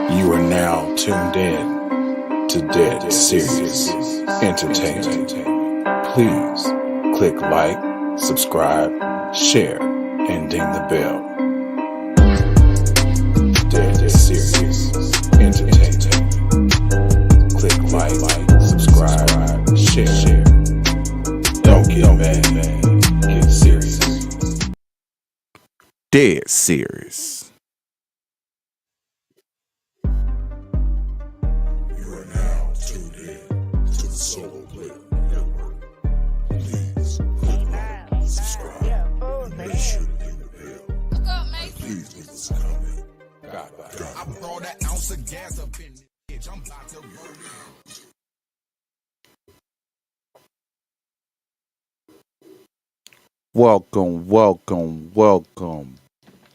You are now tuned in to Dead Serious Entertainment. Please click like, subscribe, share, and ding the bell. Dead Serious Entertainment. Click like, subscribe, share. Don't get mad, get serious. Dead Serious. You are now tuned in to the Solo Player Network. Please click like, subscribe, and make sure to ding the bell. And please leave us a comment. I brought an ounce of gas up in this bitch. I'm about to run it. Welcome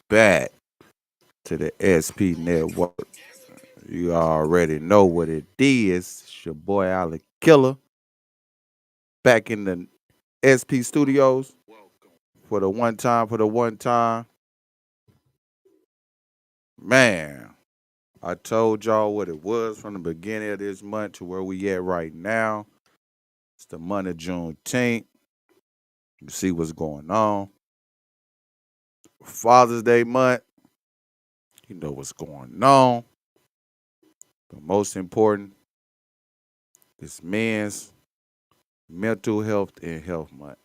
back to the SP Network. You already know what it is. It's your boy Alec Killer back in the SP Studios for the one time. Man, I told y'all what it was from the beginning of this month to where we at right now. It's the month of Juneteenth. You see what's going on. Father's Day month. You know what's going on. But most important, it's men's mental health and health month.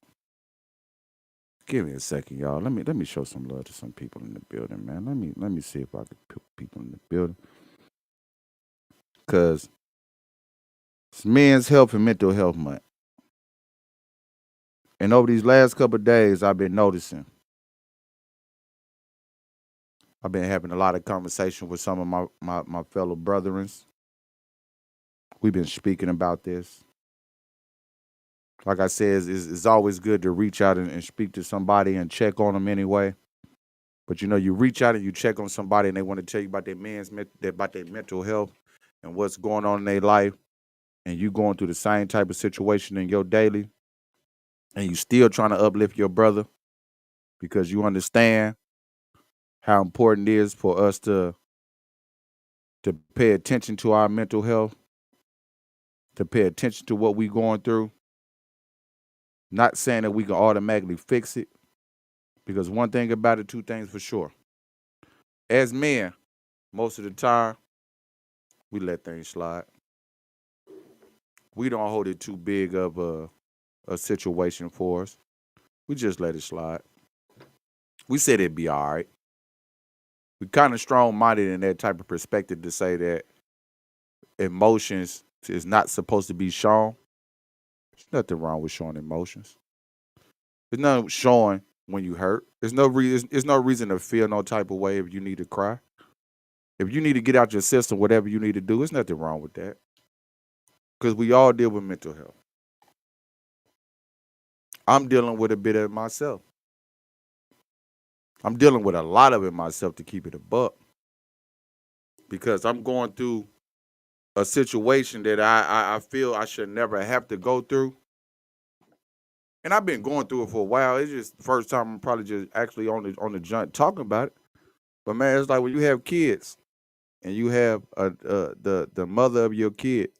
Give me a second, y'all. Let me show some love to some people in the building, man. Let me see if I can put people in the building. Cause it's men's health and mental health month. And over these last couple of days, I've been noticing. I've been having a lot of conversation with some of my fellow brethren. We've been speaking about this. Like I said, it's always good to reach out and speak to somebody and check on them anyway. But you know, you reach out and you check on somebody and they want to tell you about about their mental health and what's going on in their life, and you going through the same type of situation in your daily, and you still trying to uplift your brother because you understand how important it is for us to pay attention to our mental health, to pay attention to what we going through. Not saying that we can automatically fix it, because one thing about it, two things for sure. As men, most of the time, we let things slide. We don't hold it too big of a situation for us. We just let it slide. We said it'd be all right. We kind of strong-minded in that type of perspective to say that emotions is not supposed to be shown. There's nothing wrong with showing emotions. There's nothing showing when you hurt. There's no reason to feel no type of way if you need to cry. If you need to get out your system, whatever you need to do, there's nothing wrong with that. Because we all deal with mental health. I'm dealing with a bit of it myself. I'm dealing with a lot of it myself, to keep it a buck. Because I'm going through a situation that I feel I should never have to go through. And I've been going through it for a while. It's just the first time I'm probably just actually on the joint talking about it. But man, it's like when you have kids and you have the mother of your kid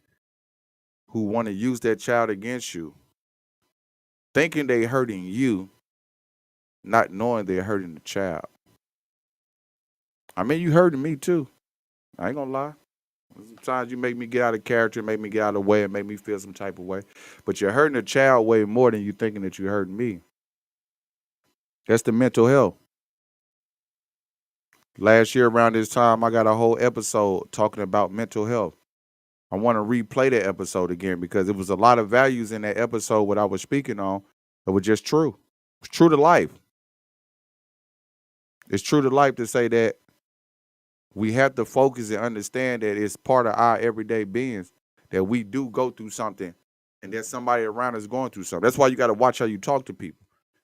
who want to use that child against you, thinking they hurting you, not knowing they're hurting the child. I mean, you hurting me too. I ain't gonna lie. Sometimes you make me get out of character, make me get out of the way, and make me feel some type of way. But you're hurting the child way more than you thinking that you're hurting me. That's the mental health. Last year around this time, I got a whole episode talking about mental health. I want to replay that episode again because it was a lot of values in that episode what I was speaking on that were just true. It's true to life. It's true to life to say that we have to focus and understand that it's part of our everyday beings that we do go through something and that somebody around us going through something. That's why you got to watch how you talk to people.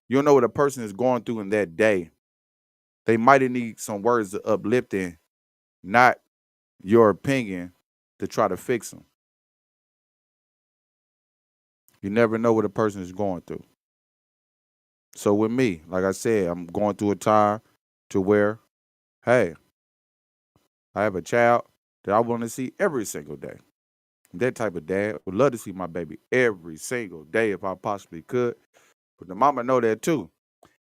You don't know what a person is going through in that day. They might need some words of uplifting, not your opinion to try to fix them. You never know what a person is going through. So with me, like I said, I'm going through a time to where, hey, I have a child that I want to see every single day. That type of dad would love to see my baby every single day if I possibly could. But the mama know that too.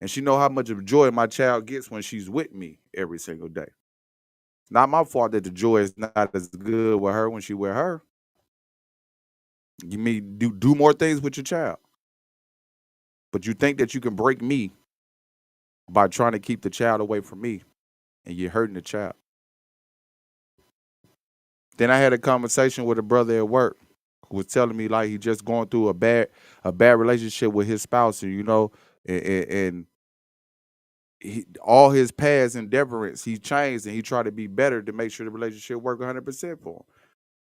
And she know how much of joy my child gets when she's with me every single day. Not my fault that the joy is not as good with her when she with her. You mean do more things with your child. But you think that you can break me by trying to keep the child away from me, and you're hurting the child. Then I had a conversation with a brother at work who was telling me like he just going through a bad relationship with his spouse, and and all his past endeavorance, he changed and he tried to be better to make sure the relationship worked 100% for him.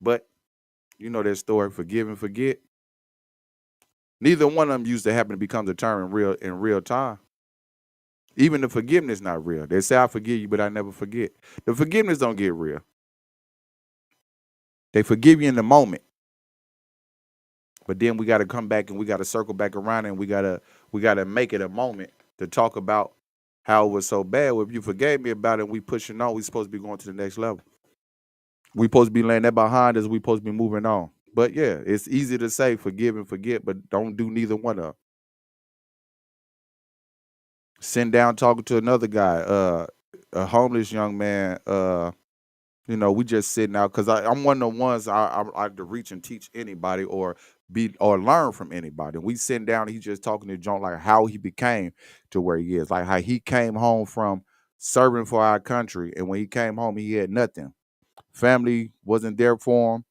But you know that story, forgive and forget. Neither one of them used to happen to become the term in real time. Even the forgiveness not real. They say I forgive you, but I never forget. The forgiveness don't get real. They forgive you in the moment, but then we got to come back and we got to circle back around and we gotta make it a moment to talk about how it was so bad. Well, if you forgave me about it, we pushing on. We supposed to be going to the next level. We supposed to be laying that behind us. We supposed to be moving on. But yeah, it's easy to say forgive and forget, but don't do neither one of them. Sitting down talking to another guy, a homeless young man. We just sitting out because I'm one of the ones I like to reach and teach anybody or learn from anybody. We sitting down, and he just talking to John like how he became to where he is, like how he came home from serving for our country, and when he came home, he had nothing. Family wasn't there for him.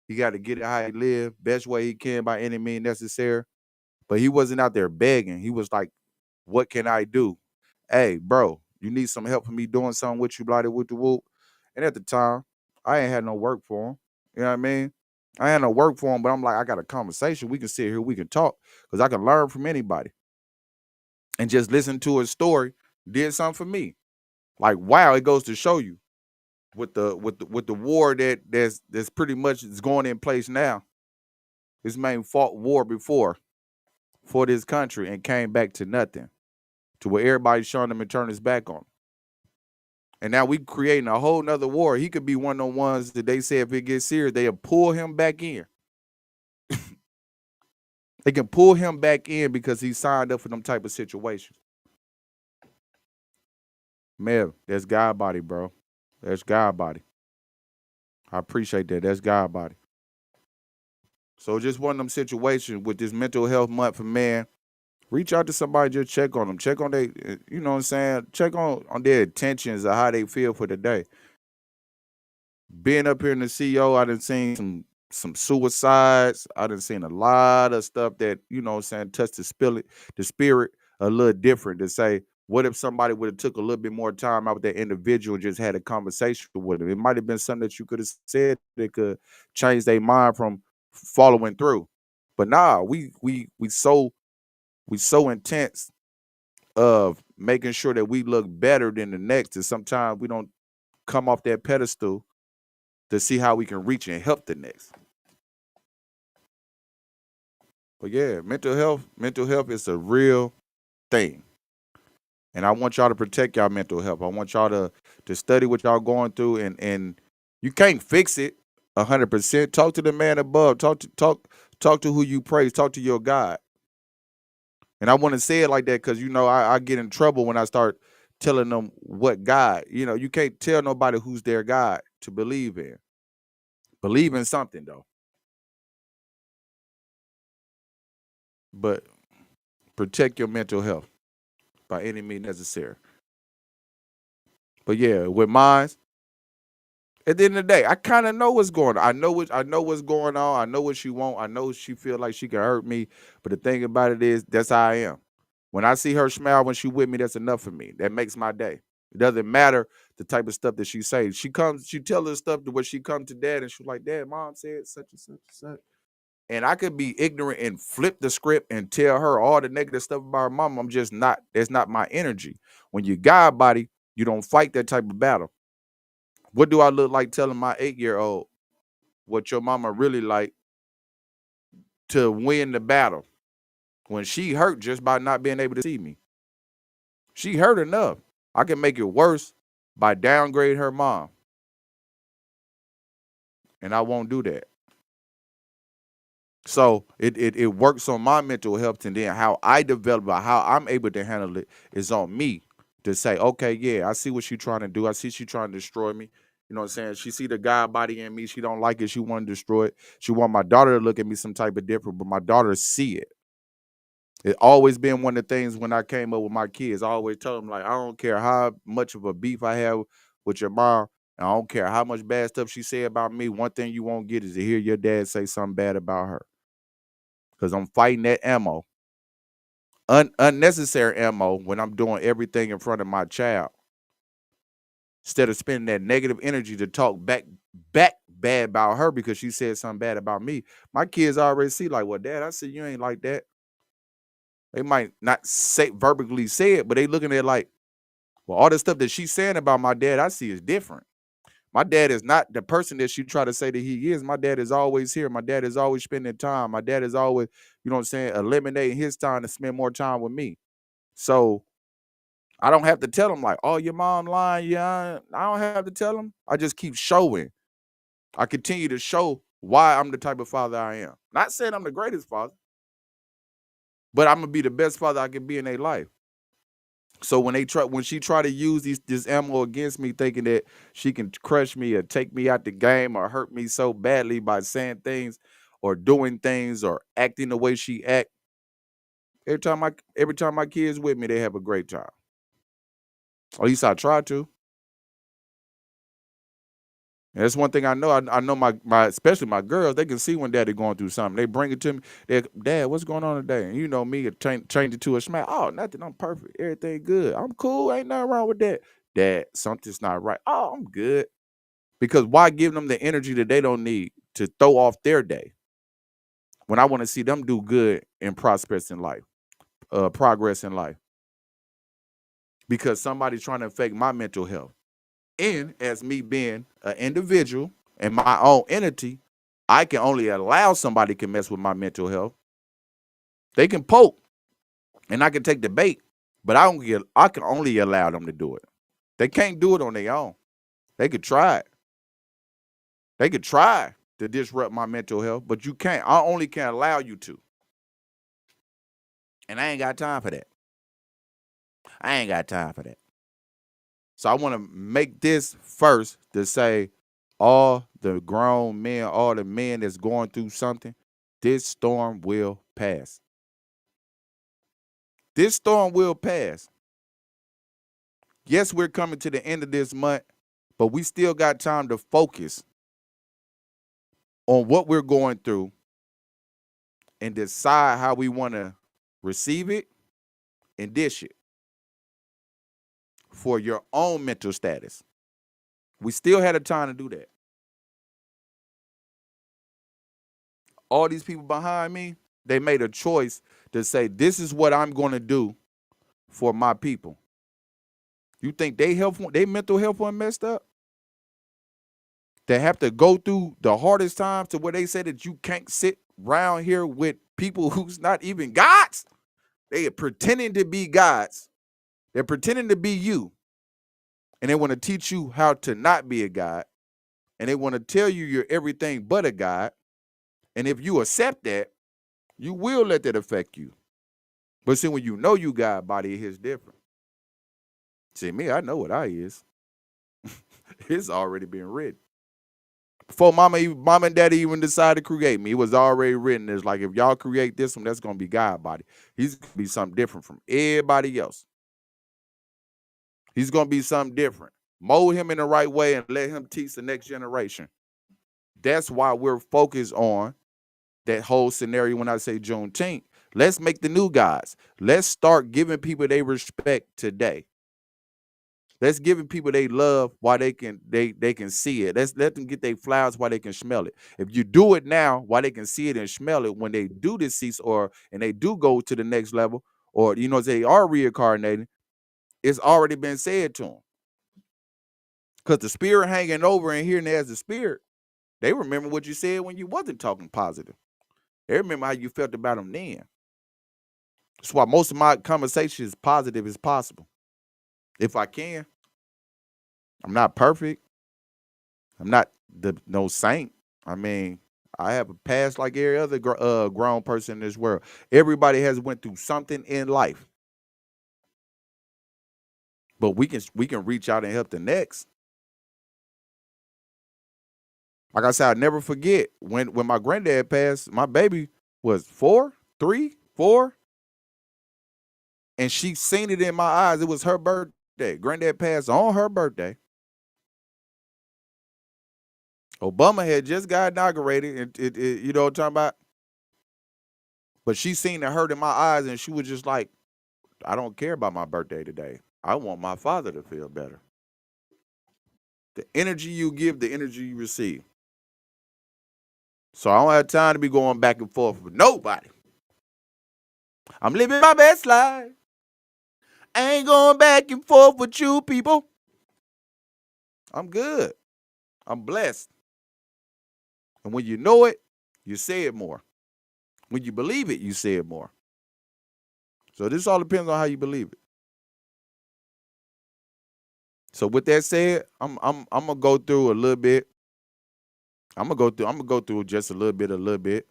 He got to get it how he lived, best way he can by any means necessary. But he wasn't out there begging. He was like, "What can I do? Hey, bro, you need some help for me doing something with you, bloody with the whoop." And at the time, I ain't had no work for him. You know what I mean? I had no work for him, but I'm like, I got a conversation. We can sit here, we can talk, because I can learn from anybody. And just listen to his story did something for me. Like, wow, it goes to show you with the war that's pretty much is going in place now. This man fought war before for this country and came back to nothing. To where everybody's showing him and turn his back on him. And now we creating a whole nother war. He could be one of the ones that they say if it gets serious, they'll pull him back in. They can pull him back in because he signed up for them type of situations. Man, that's God body, bro. That's God body. I appreciate that. That's God body. So just one of them situations with this mental health month for men. Reach out to somebody, just check on them. Check on their, you know what I'm saying? Check on their intentions of how they feel for the day. Being up here in the CEO, I done seen some suicides. I done seen a lot of stuff that, you know what I'm saying, touched the spirit a little different to say, what if somebody would have took a little bit more time out with that individual and just had a conversation with them? It might have been something that you could have said that could change their mind from following through. But nah, we so intense of making sure that we look better than the next, and sometimes we don't come off that pedestal to see how we can reach and help the next. But yeah, mental health is a real thing. And I want y'all to protect y'all mental health. I want y'all to study what y'all going through, and you can't fix it 100%. Talk to the man above. Talk to who you praise. Talk to your God. And I want to say it like that because I get in trouble when I start telling them what God. You can't tell nobody who's their God to believe in. Believe in something though. But protect your mental health by any means necessary. But yeah, with mine, at the end of the day, I kind of know what's going on. I know what's going on. I know what she want. I know she feel like she can hurt me. But the thing about it is, that's how I am. When I see her smile when she with me, that's enough for me. That makes my day. It doesn't matter the type of stuff that she says. She tell her stuff to where she come to dad and she's like, Dad, mom said such and such and such. And I could be ignorant and flip the script and tell her all the negative stuff about her mom. I'm just not. That's not my energy. When you God body, you don't fight that type of battle. What do I look like telling my 8-year-old what your mama really like to win the battle when she hurt just by not being able to see me? She hurt enough. I can make it worse by downgrading her mom. and I won't do that. So it works on my mental health, and then how I develop or how I'm able to handle it is on me to say, okay, yeah, I see what she's trying to do. I see she trying to destroy me. You know what I'm saying? She see the God body in me. She don't like it. She want to destroy it. She want my daughter to look at me some type of different, but my daughter see it. It always been one of the things when I came up with my kids. I always tell them, like, I don't care how much of a beef I have with your mom. And I don't care how much bad stuff she said about me. One thing you won't get is to hear your dad say something bad about her. Because I'm fighting that ammo, unnecessary ammo, when I'm doing everything in front of my child. Instead of spending that negative energy to talk back bad about her because she said something bad about me. My kids already see, like, well, Dad, I said you ain't like that. They might not say verbally say it, but they looking at it like, well, all the stuff that she's saying about my dad, I see is different. My dad is not the person that she try to say that he is. My dad is always here. My dad is always spending time. My dad is always, you know what I'm saying, eliminating his time to spend more time with me. So I don't have to tell him like, oh, your mom lying. Yeah, I don't have to tell him. I just keep showing. I continue to show why I'm the type of father I am. Not saying I'm the greatest father, but I'm gonna be the best father I can be in their life. So when she try to use this ammo against me, thinking that she can crush me or take me out the game or hurt me so badly by saying things or doing things or acting the way she act, every time my kids with me, they have a great time. At least I try to. And that's one thing I know. I know my especially my girls, they can see when daddy going through something. They bring it to me. Dad, what's going on today? And you know me, change it to a smile. Oh, nothing. I'm perfect. Everything good. I'm cool. Ain't nothing wrong with that. Dad, something's not right. Oh, I'm good. Because why give them the energy that they don't need to throw off their day when I want to see them do good and prosperous in life, progress in life? Because somebody's trying to affect my mental health. And as me being an individual and my own entity, I can only allow somebody can mess with my mental health. They can poke and I can take the bait, but I can only allow them to do it. They can't do it on their own. They could try it. They could try to disrupt my mental health, but you can't. I only can allow you to. And I ain't got time for that. I ain't got time for that. So I want to make this first to say all the grown men, all the men that's going through something, this storm will pass. This storm will pass. Yes, we're coming to the end of this month, but we still got time to focus on what we're going through and decide how we want to receive it and dish it for your own mental status. We still had a time to do that. All these people behind me, they made a choice to say, this is what I'm going to do for my people. You think they mental health wasn't messed up? They have to go through the hardest times to where they say that you can't sit around here with people who's not even gods. They are pretending to be gods. They're pretending to be you. And they want to teach you how to not be a god. And they want to tell you you're everything but a god. And if you accept that, you will let that affect you. But see, when you know you God body, it's different. See, me, I know what I is. It's already been written. Before mom and daddy even decided to create me, it was already written. It's like, if y'all create this one, that's going to be God body. He's going to be something different from everybody else. He's going to be something different. Mold him in the right way and let him teach the next generation. That's why we're focused on that whole scenario when I say Juneteenth. Let's make the new gods. Let's start giving people they respect today. Let's give people they love while they can see it. Let's let them get their flowers while they can smell it. If you do it now while they can see it and smell it, when they do decease and they do go to the next level, or they are reincarnating, it's already been said to them. Because the spirit hanging over and hearing as the spirit, they remember what you said when you wasn't talking positive. They remember how you felt about them then. That's why most of my conversation is positive as possible. If I can. I'm not perfect. I'm not no saint. I mean, I have a past like every other grown person in this world. Everybody has went through something in life, but we can reach out and help the next. Like I said, I never forget when my granddad passed. My baby was 4, 3, 4, and she seen it in my eyes. It was her birthday. Granddad passed on her birthday. Obama had just got inaugurated, and you know what I'm talking about. But she seen the hurt in my eyes, and she was just like, "I don't care about my birthday today. I want my father to feel better." The energy you give, the energy you receive. So I don't have time to be going back and forth with nobody. I'm living my best life. I ain't going back and forth with you people. I'm good. I'm blessed. And when you know it, you say it more. When you believe it, you say it more. So this all depends on how you believe it. So with that said, I'm gonna go through a little bit. I'm gonna go through just a little bit.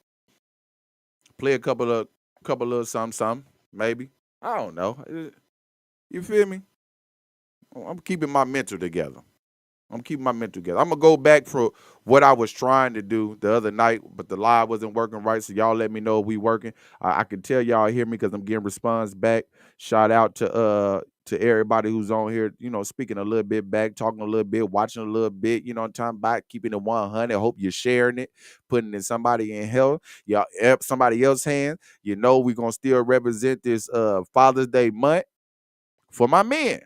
Play a couple of something, maybe. I don't know. You feel me? I'm keeping my mental together. I'm gonna go back for what I was trying to do the other night, but the live wasn't working right. So y'all let me know if we working. I can tell y'all hear me because I'm getting response back. Shout out to everybody who's on here, speaking a little bit back, talking a little bit, watching a little bit, time back, keeping it 100. Hope you're sharing it, putting it somebody in hell, y'all, somebody else's hands. We're gonna still represent this Father's Day month for my men.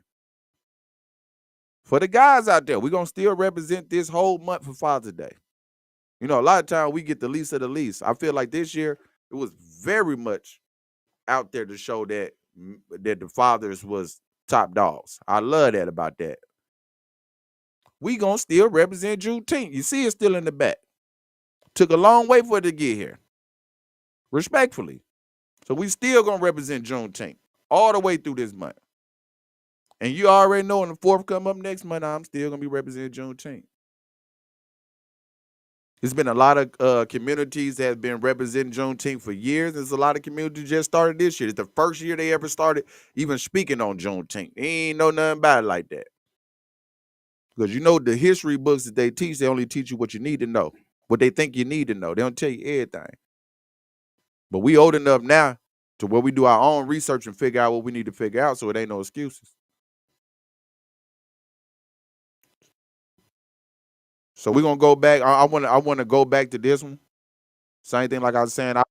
For the guys out there, we're going to still represent this whole month for Father's Day. A lot of times we get the least of the least. I feel like this year it was very much out there to show that the fathers was top dogs. I love that about that. We going to still represent Juneteenth. You see it's still in the back. Took a long way for it to get here. Respectfully. So we still going to represent Juneteenth all the way through this month. And you already know when the 4th come up next month, I'm still going to be representing Juneteenth. There's been a lot of communities that have been representing Juneteenth for years. There's a lot of communities just started this year. It's the first year they ever started even speaking on Juneteenth. They ain't know nothing about it like that. Because the history books that they teach, they only teach you what you need to know, what they think you need to know. They don't tell you everything. But we old enough now to where we do our own research and figure out what we need to figure out, so it ain't no excuses. So we're gonna go back. I wanna go back to this one. Same thing like I was saying. A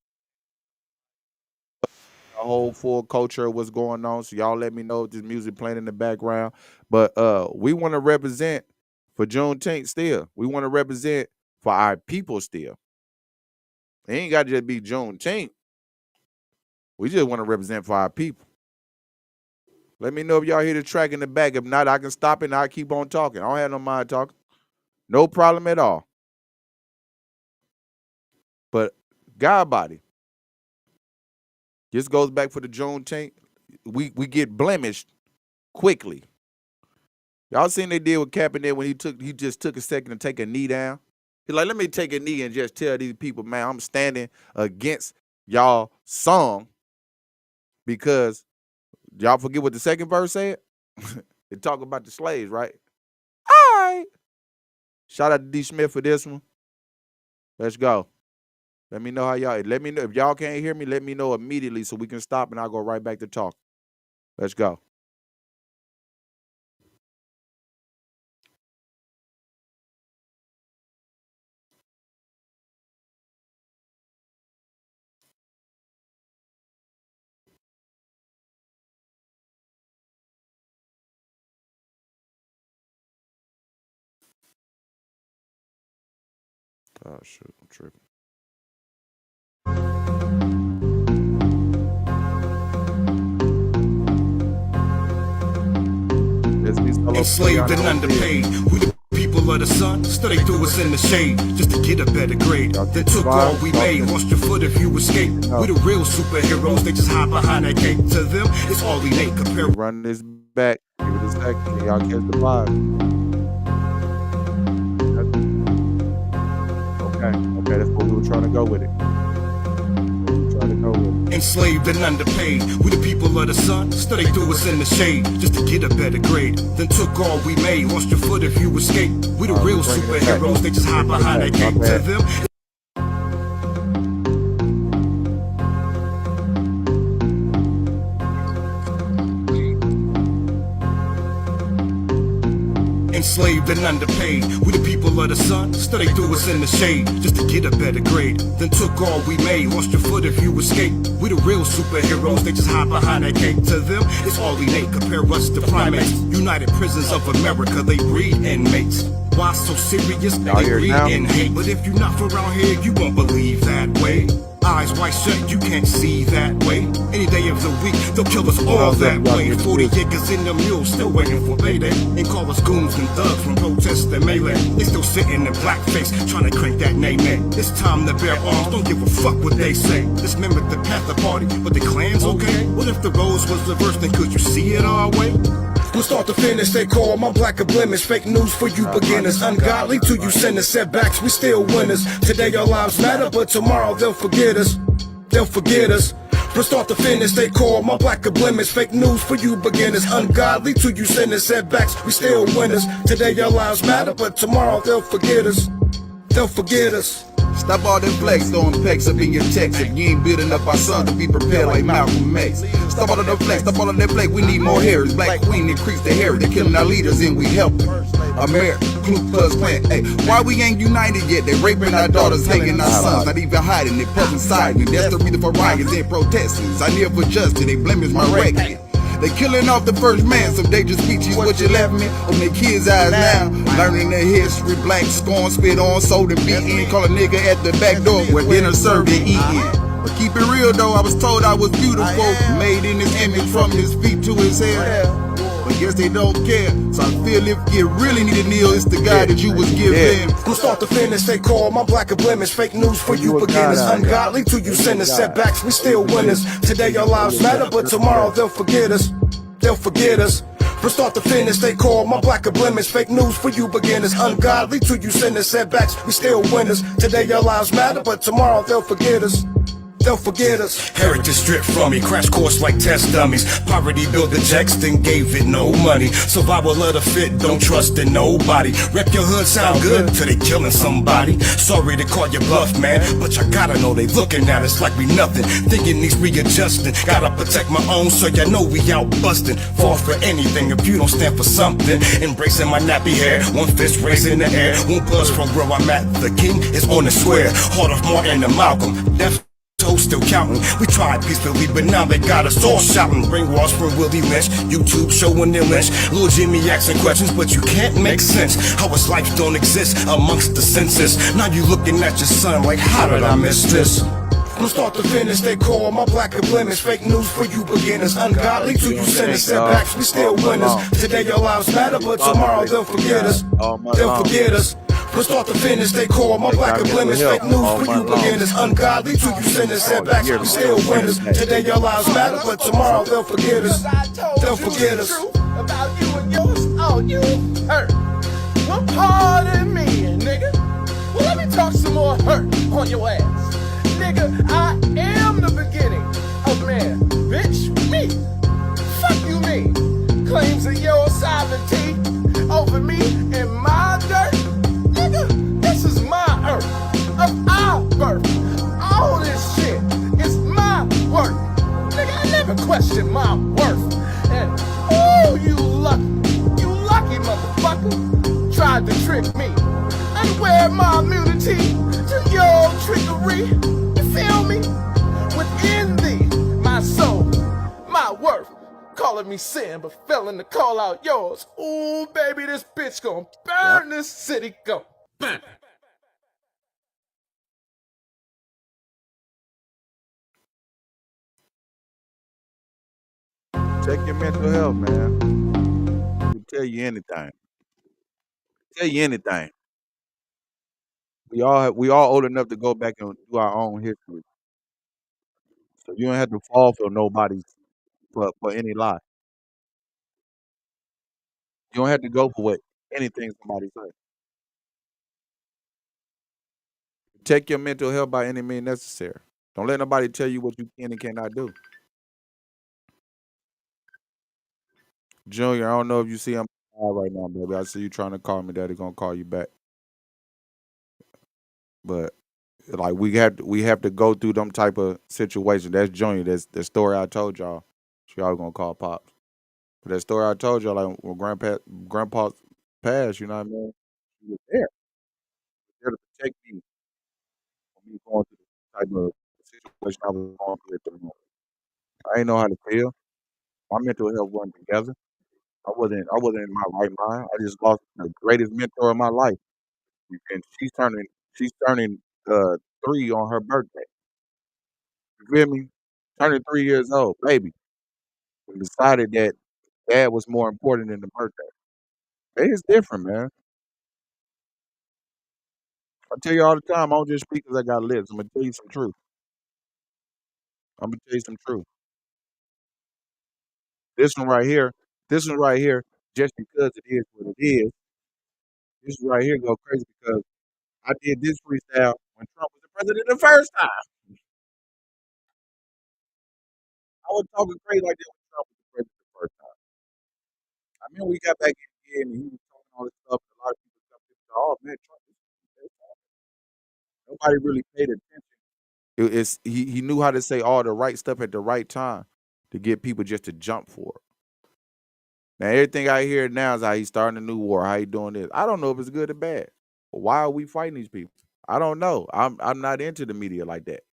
whole full culture of what's going on. So y'all let me know if this music playing in the background. But we want to represent for Juneteenth still. We want to represent for our people still. It ain't got to just be Juneteenth. We just want to represent for our people. Let me know if y'all hear the track in the back. If not, I can stop it and I'll keep on talking. I don't have no mind talking. No problem at all. But God body. This goes back for the Juneteenth. We get blemished quickly. Y'all seen they did with Kaepernick when he just took a second to take a knee down. He's like, let me take a knee and just tell these people, man, I'm standing against y'all song because y'all forget what the second verse said? It talk about the slaves, right? All right. Shout out to D. Smith for this one. Let's go. Let me know if y'all can't hear me, let me know immediately so we can stop and I'll go right back to talk. Let's go. Oh, shoot, I'm tripping. Enslaved and underpaid. We the people of the sun, study through us in the shade just to get a better grade. They took all we made, lost your foot if you escape. We the real superheroes, they just hide behind that cape. To them, it's all innate. Compare. Run this back. Give it a second. Y'all catch the vibe. Okay, that's what we were trying to go with it. What we trying to go with it. Enslaved and underpaid, we the people of the sun. Study threw us in the shade just to get a better grade. Then took all we made, lost your foot if you escape. We the real superheroes, they just hide behind that gate. To them, enslaved and underpaid, we the people of the sun. Study threw us in the shade just to get a better grade. Then took all we made, lost your foot if you escape. We the real superheroes, they just hide behind that gate. To them, it's all innate, compare us to primates. United Prisons of America, they breed inmates. Why so serious? They breed in hate. But if you're not from around here, you won't believe that way. Eyes wide shut, you can't see that way. Any day of the week, they'll kill us all that way. 40 acres in the mule, still waiting for payday. And call us goons and thugs from protests and melee. They still sitting in blackface, trying to crank that name in. It's time to bear arms, don't give a fuck what they say. Let's mimic the Panther Party, but the Klan's okay? What if the roles was reversed, then could you see it our way? From start to finish, they call my black a blemish. Fake news for you beginners. Ungodly to you sinners. Setbacks, we still winners. Today our lives matter, but tomorrow they'll forget us. They'll forget us. From start to finish, they call my black a blemish. Fake news for you beginners. Ungodly to you sinners. Setbacks, we still winners. Today our lives matter, but tomorrow they'll forget us. They'll forget us. Stop all that flex, throwing pecs up in your text. If you ain't building up our sons to be prepared like Malcolm X. Stop all of that flex, stop all of that flex. We need more hairs. Black Queen increase the hair. They're killing our leaders and we help them. America, Ku Klux Klan. Hey, why we ain't united yet? They raping our daughters, hanging our sons, not even hiding. They publicizing. That's the reason for riots and protesters. I live for justice. They blemish my record. They killing off the first man, so they just speech is what you left me. On their kids' eyes now, learning their history, blank, scorn, spit on, sold and beaten. Call a nigga at the back door where dinner served and eaten. But keep it real though, I was told I was beautiful, made in his image from his feet to his hair. But guess they don't care, so I feel if you really need to kneel, it's the guy that you was given. From start to finish, they call my black a blemish. Fake news for you beginners. Ungodly to you sinners. Setbacks, we still winners. Today our lives matter, but tomorrow they'll forget us. They'll forget us. From start to finish, they call my black a blemish. Fake news for you beginners. Ungodly to you sinners. Setbacks, we still winners. Today our lives matter, but tomorrow they'll forget us. They'll forget us. Heritage stripped from me, crash course like test dummies. Poverty built the checks, then gave it no money. Survival of the fit, don't trust in nobody. Rep your hood, sound good till they killing somebody. Sorry to call you bluff, man, but you gotta know they looking at us like we nothing. Thinking needs readjusting. Gotta protect my own, so you know we out busting. Fall for anything if you don't stand for something. Embracing my nappy hair, one fist raised in the air. One plus from where I'm at, the king is on the square. Heart of Martin and Malcolm, death still counting. We tried peacefully, but now they got us all shouting. Brainwashed from Willie Lynch, YouTube showing their lynch. Lil Jimmy asking questions, but you can't make sense. How his life don't exist amongst the senses. Now you looking at your son like, how did I miss this? From start to finish, they call my black a blemish. Fake news for you beginners. Ungodly to you sinners. Setbacks, we still winners. Today our lives matter, but tomorrow they'll forget us. They'll forget us. From start to finish, they call my black a blemish. Fake news for you beginners. Ungodly to you sinners. Setbacks, we still winners. Today our lives matter, but tomorrow they'll forget us. They'll forget us. About you and yours, oh, you hurt. What part of me, nigga? Well, let me talk some more hurt on your ass. Nigga, I am the beginning of man. Bitch, me. Fuck you, me. Claims of your sovereignty over me and my dirt. Nigga, this is my earth of our birth. All this shit is my work. Nigga, I never question my worth. And oh, you lucky motherfucker, tried to trick me and wear my immunity to your trickery. You feel me? Within thee, my soul, my worth. Calling me sin, but failing to call out yours. Ooh, baby, this bitch gon' burn this city, go. Bam. Check your mental health, man. It'll tell you anything. Tell you anything. We all old enough to go back and do our own history. So you don't have to fall for nobody for any lie. You don't have to go for what anything somebody say. Protect your mental health by any means necessary. Don't let nobody tell you what you can and cannot do. Junior, I don't know if you see him right now, baby. I see you trying to call me. Daddy gonna call you back. But like we have to go through them type of situations. That's Junior. That's the story I told y'all. So y'all gonna call Pops. But that story I told y'all, like when grandpa passed, you know what I mean? He was there to protect me from me going through the type of situation I was going through at the moment. I ain't know how to feel. My mental health wasn't together. I wasn't in my right mind. I just lost the greatest mentor of my life. And she's turning 3 on her birthday. You feel me? Turning 3 years old, baby. We decided that dad was more important than the birthday. It's different, man. I tell you all the time, I don't just speak because I got lips. I'm gonna tell you some truth. I'm gonna tell you some truth. This one right here, this one right here, just because it is what it is, this one right here go crazy because I did this freestyle when Trump was the president the first time. I was talking crazy like that when Trump was the president the first time. I mean, we got back in here and he was talking all this stuff, and a lot of people stuff. Oh man, Trump is nobody really paid attention. He knew how to say all the right stuff at the right time to get people just to jump for it. Now everything I hear now is how he's starting a new war, how he doing this. I don't know if it's good or bad. Why are we fighting these people? I don't know. I'm not into the media like that.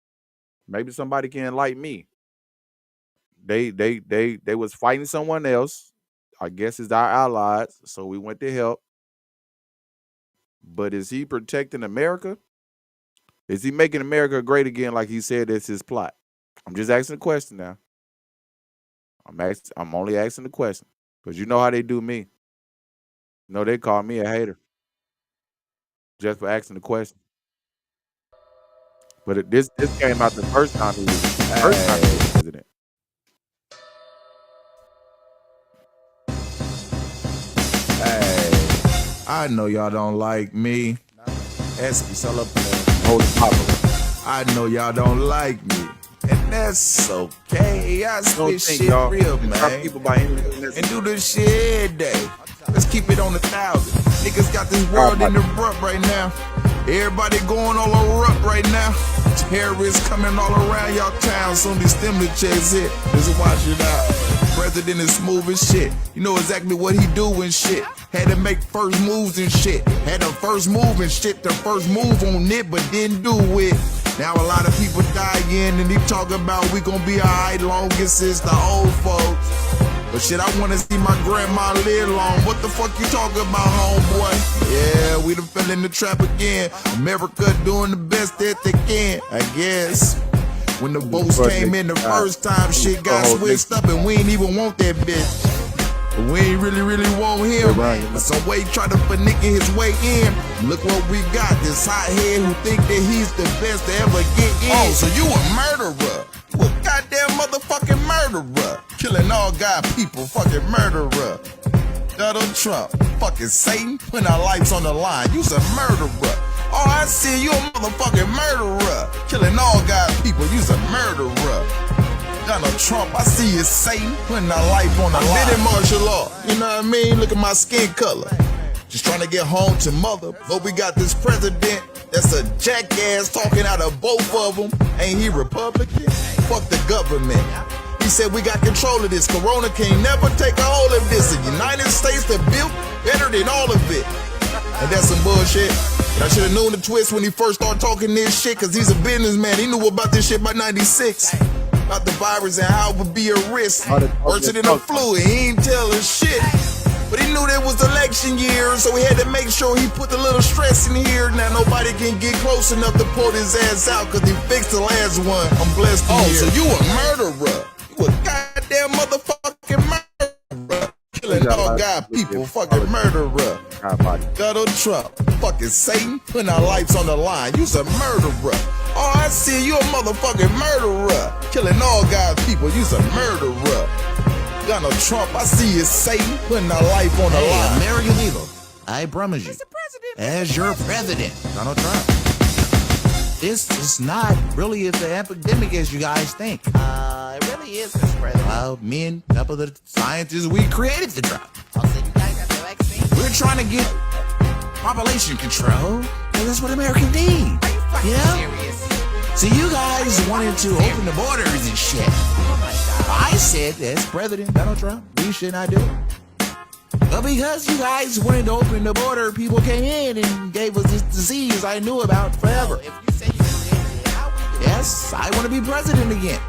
Maybe somebody can enlighten me. They was fighting someone else. I guess it's our allies, so we went to help. But is he protecting America? Is he making America great again like he said it's his plot? I'm just asking the question now. I'm only asking the question. Because you know how they do me. You know, they call me a hater. Just for asking the question. But this came out the first time he was president. Hey, I know y'all don't like me. I know y'all don't like me. And that's okay. I spit shit real, man. And do this shit every day. Let's keep it on 1,000. Niggas got this world in the rut right now. Everybody going all over up right now. Terrorists coming all around y'all town. Soon these stimulus checks hit. Just watch it out. President is smooth as shit. You know exactly what he do and shit. Had to make first moves and shit. Had the first move and shit. The first move on it, but didn't do it. Now a lot of people dying and they talk about we gon' be alright long as it's the old folks. But shit, I wanna see my grandma live long. What the fuck you talking about, homeboy? Yeah, we done fell in the trap again. America doing the best that they can, I guess. When the votes came in the first time, shit got switched up and we ain't even want that bitch. But we ain't really want him. But some way try to finesse his way in. Look what we got, this hothead who think that he's the best to ever get in. Oh, so you a murderer. You a goddamn motherfucking murderer. Killing all God people, fucking murderer. Donald Trump, fucking Satan, putting our lives on the line. You's a murderer. Oh, I see you a motherfucking murderer. Killing all God people, you's a murderer. Donald Trump, I see you Satan, putting our life on the line. I'm in martial law, you know what I mean? Look at my skin color. Just trying to get home to mother. But we got this president that's a jackass talking out of both of them. Ain't he Republican? Fuck the government. He said we got control of this. Corona can't never take a hold of this. The United States that built better than all of it. And that's some bullshit. I should have known the twist when he first started talking this shit, cause he's a businessman. He knew about this shit by 96. About the virus and how it would be a risk. Worse than a flu, he ain't telling shit. But he knew there was election year, so he had to make sure he put a little stress in here. Now nobody can get close enough to pull his ass out, cause he fixed the last one. I'm blessed to hear. So you a murderer. You a goddamn motherfucking murderer. Killing all God people, fucking murderer. Donald Trump, fucking Satan, putting our lives on the line. You's a murderer. Oh, I see you a motherfucking murderer. Killing all God people, you's a murderer. Donald Trump, I see you Satan, putting our life on the line. American people, I promise you, as your president, Donald Trump. this is not really as an epidemic as you guys think. It really is, Mr. President. Well, me and a couple of the scientists, we created the drug. Oh, so you guys got the vaccine? We're trying to get population control, and that's what America need. Are you fucking Yeah. serious? So you guys wanted to open the borders and shit. Oh my God. I said, as President Donald Trump, we should not do it. But because you guys wanted to open the border, people came in and gave us this disease I knew about forever. If you say you created it, how we do it? Yes, I want to be president again.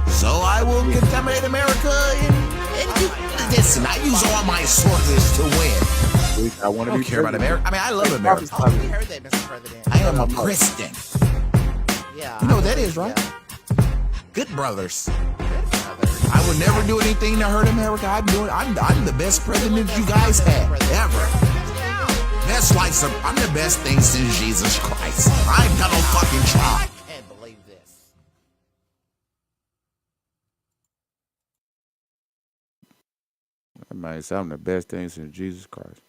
So I will contaminate America and you, listen, I use all my sources to win. I want I to don't be care about America. I mean, I love America. Oh, we heard that, Mr. President. I am a Christian. Yeah. You know what that is, right? Yeah. Good brothers. Good brother. I would never do anything to hurt America. I'm the best president you guys had ever. Best life. I'm the best thing since Jesus Christ. I'm Donald fucking Trump. I can't believe this. That means I'm the best thing since Jesus Christ.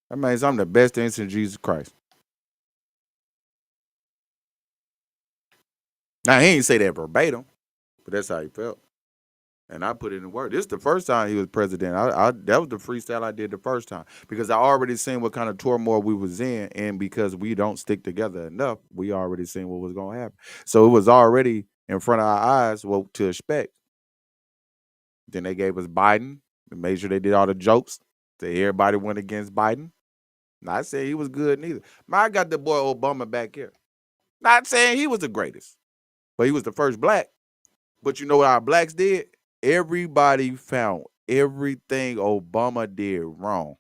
That means I'm the best thing since Jesus Christ. Now, he ain't say that verbatim, but that's how he felt. And I put it in work. This is the first time he was president. That was the freestyle I did the first time because I already seen what kind of turmoil we was in, and because we don't stick together enough, we already seen what was going to happen. So it was already in front of our eyes what to expect. Then they gave us Biden. They made sure they did all the jokes. So everybody went against Biden. Not saying he was good neither. Man, I got the boy Obama back here. Not saying he was the greatest, but he was the first black. But you know what our blacks did? Everybody found everything Obama did wrong.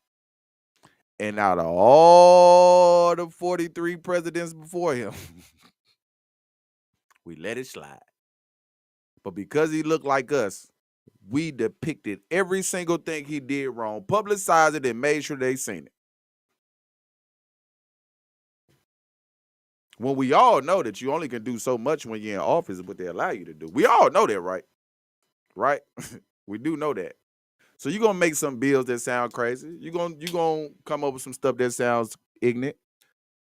And out of all the 43 presidents before him, we let it slide. But because he looked like us, we depicted every single thing he did wrong, publicized it, and made sure they seen it. When we all know that you only can do so much when you're in office, what they allow you to do. We all know that, right? Right? We do know that. So you're gonna make some bills that sound crazy. You're gonna come up with some stuff that sounds ignorant.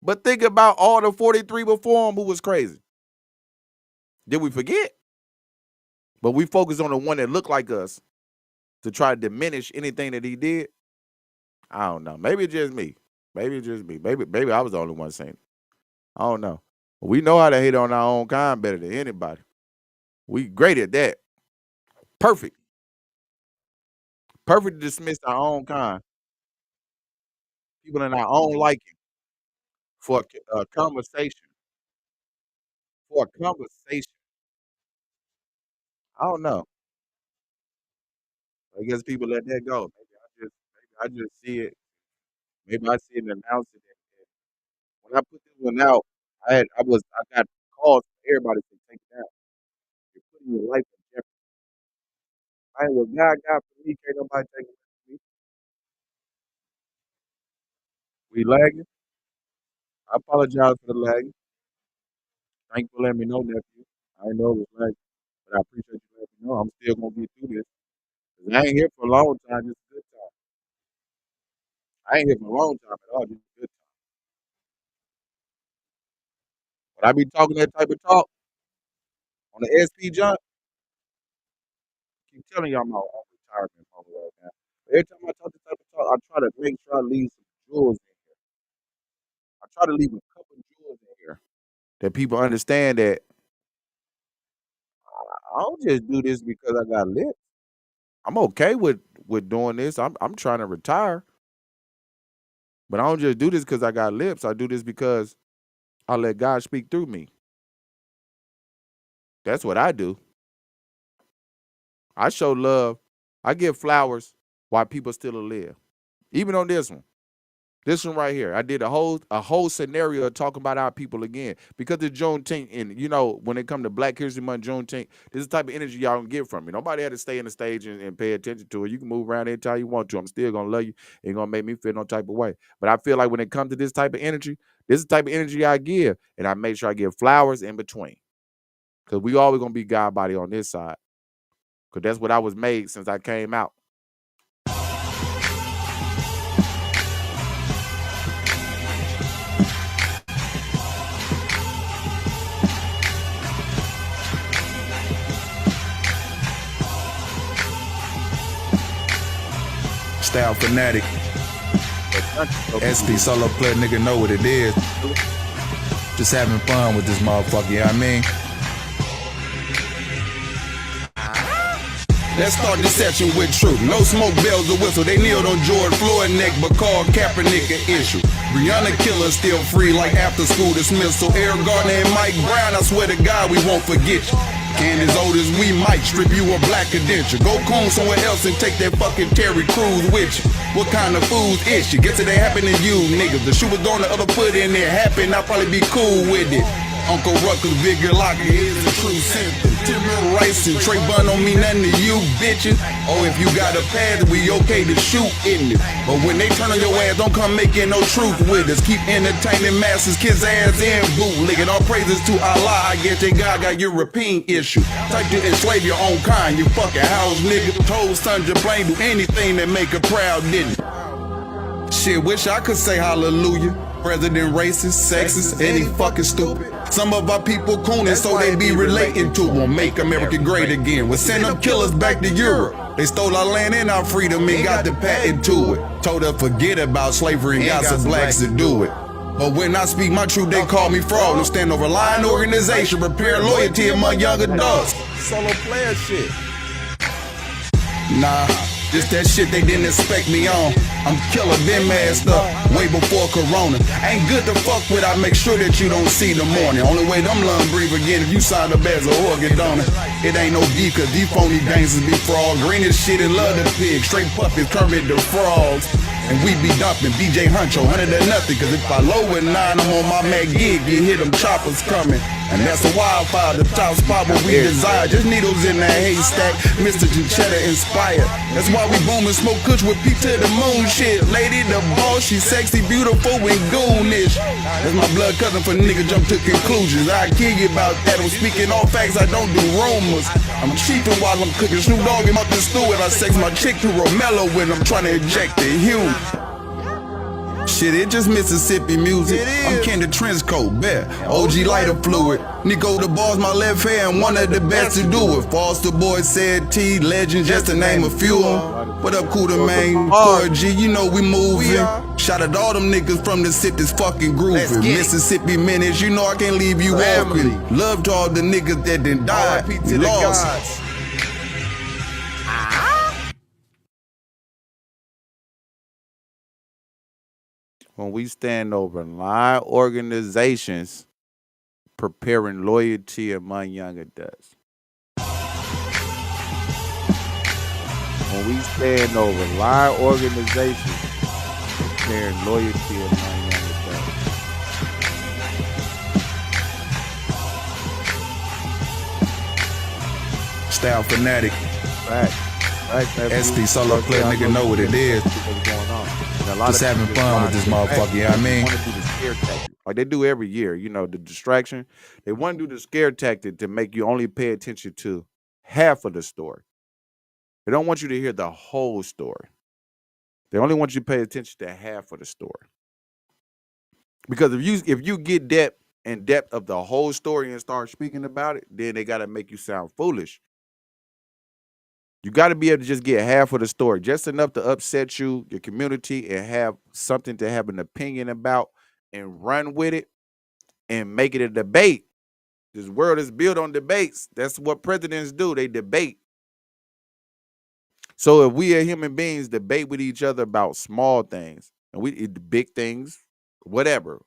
But think about all the 43 before him who was crazy. Did we forget? But we focus on the one that looked like us to try to diminish anything that he did. I don't know. Maybe it's just me. Maybe it's just me. Maybe I was the only one saying it. I don't know. We know how to hate on our own kind better than anybody. We great at that. Perfect. Perfect to dismiss our own kind. People in our own liking for a conversation. For a conversation. I don't know. I guess people let that go. Maybe I just see it. Maybe I see it and announce it. And when I put this one out, I got calls from everybody to take it down. You're putting your life in jeopardy. I ain't what God got for me, can't nobody take it from me. We lagging. I apologize for the lagging. Thank you for letting me know, nephew. I didn't know it was lagging, but I appreciate you letting me know. I'm still gonna get through this. 'Cause I ain't here for a long time, just a good time. I ain't here for a long time at all, just a good time. When I be talking that type of talk on the SP jump, keep telling y'all I'm on retirement mode right now. Every time I talk this type of talk, I try to make sure I leave some jewels in here. I try to leave a couple jewels in here that people understand that I don't just do this because I got lit. I'm okay with doing this. I'm trying to retire, but I don't just do this because I got lips. I do this because I let God speak through me. That's what I do. I show love. I give flowers while people still alive. Even on this one. This one right here. I did a whole scenario talking about our people again. Because it's Juneteenth, and you know, when it comes to Black History Month, Juneteenth, this is the type of energy y'all can get from me. Nobody had to stay in the stage and pay attention to it. You can move around anytime you want to. I'm still gonna love you. Ain't gonna make me feel no type of way. But I feel like when it comes to this type of energy, this is the type of energy I give, and I make sure I give flowers in between. Because we always gonna be God body on this side. Because that's what I was made since I came out. Style fanatic. SP solo player, nigga know what it is. Just having fun with this motherfucker, you know what I mean? Let's start this session with truth. No smoke, bells, or whistle. They kneeled on George Floyd neck, but called Kaepernick an issue. Breonna killer still free like after school dismissal. Eric Gardner and Mike Brown, I swear to God we won't forget you. And as old as we might strip you a black credential. Go coon somewhere else and take that fucking Terry Crews with you. What kind of food's issue? Guess it ain't happen to you, niggas. The shoe was on the other foot and it happened, I'll probably be cool with it. Uncle Ruckus, Bigger Locker, here's the true symptom. Timber Rice and Trey Bun don't mean nothing to you, bitches. Oh, if you got a pass, we okay to shoot in it. But when they turn on your ass, don't come making no truth with us. Keep entertaining masses, kiss ass and bootlegging. All praises to Allah, I guess your God got European issue. Type to enslave your own kind, you fucking house nigga. Told Sandra Blaine do anything that make her proud, didn't it? Shit, wish I could say hallelujah. President racist, sexist, and he fucking stupid. Some of our people cooning so they be relating to them. Make America great again. We'll send them killers back to Europe. They stole our land and our freedom and got the patent to it. Told her forget about slavery and got some blacks to do it. But when I speak my truth, they call me fraud. No stand over lying organization, repair loyalty among young adults. Solo player shit. Nah, just that shit they didn't expect me on. I'm killer, been masked up way before Corona. Ain't good to fuck with, I make sure that you don't see the morning. Only way them lungs breathe again if you signed up as a organ donor. It ain't no D, cause these phony gangsters be fraud. Green as shit and love the pig, straight puppies, Kermit the frogs. And we be dumping BJ Huncho, 100 to nothing. Cause if I lower 9, I'm on my Mac gig, you hear them choppers coming. And that's a wildfire, the top spot where we desire. Just needles in that haystack, Mr. Janchetta inspired. That's why we boom and smoke kush with peep to the moon shit. Lady the boss, she sexy, beautiful, and goonish. That's my blood cousin for nigga jump to conclusions. I kill you about that, I'm speaking all facts, I don't do rumors. I'm cheating while I'm cooking Snoop Dogg him up the stew, and I sex my chick to Romello when I'm trying to inject the hue. Shit, it just Mississippi music. I'm Ken the Trench Coat, bet. OG lighter fluid. Nico the boss, my left hand, one of the best to do it. Foster Boy said T, legend, just to name a few. What up, Cooter man? Corey G, you know we moving. Shout out to all them niggas from the city's fucking grooving. Mississippi Menace, you know I can't leave you walking. Love to all the niggas that done died. We lost. When we stand over line organizations preparing loyalty among young adults. When we stand over line organizations preparing loyalty among young adults. Style fanatic. Right. SP solo player, nigga know what it is. What's going on? Just having fun with this motherfucker, you know what I mean? Want to do the scare tactic, like they do every year. You know, the distraction. They want to do the scare tactic to make you only pay attention to half of the story. They don't want you to hear the whole story. They only want you to pay attention to half of the story. Because if you get depth of the whole story and start speaking about it, then they got to make you sound foolish. You got to be able to just get half of the story, just enough to upset you, your community, and have something to have an opinion about and run with it and make it a debate. This world is built on debates. That's what presidents do. They debate. So if we as human beings debate with each other about small things and big things, whatever,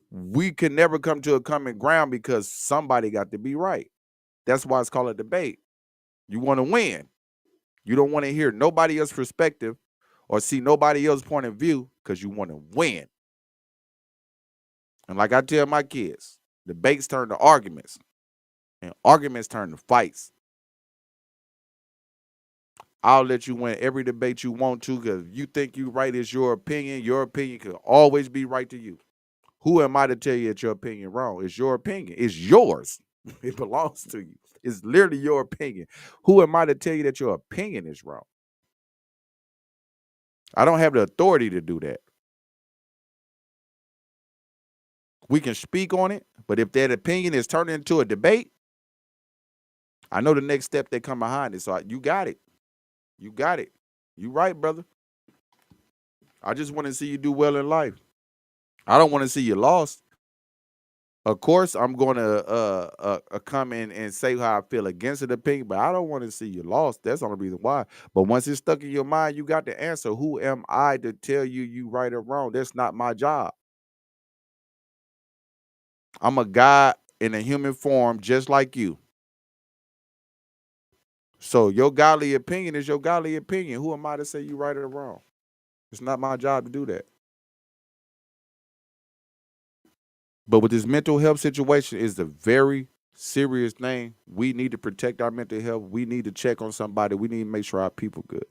we can never come to a common ground because somebody got to be right. That's why it's called a debate. You want to win. You don't want to hear nobody else's perspective or see nobody else's point of view because you want to win. And like I tell my kids, debates turn to arguments and arguments turn to fights. I'll let you win every debate you want to because you think you right is your opinion. Your opinion can always be right to you. Who am I to tell you that your opinion wrong? It's your opinion. It's yours. It belongs to you. It's literally your opinion. Who am I to tell you that your opinion is wrong? I don't have the authority to do that. We can speak on it, but if that opinion is turned into a debate, I know the next step that come behind it. So you got it. You got it. You right, brother. I just want to see you do well in life. I don't want to see you lost. Of course, I'm going to come in and say how I feel against the opinion, but I don't want to see you lost. That's the only reason why. But once it's stuck in your mind, you got the answer. Who am I to tell you right or wrong? That's not my job. I'm a guy in a human form just like you. So your godly opinion is your godly opinion. Who am I to say you right or wrong? It's not my job to do that. But with this mental health situation is a very serious thing. We need to protect our mental health. We need to check on somebody. We need to make sure our people good.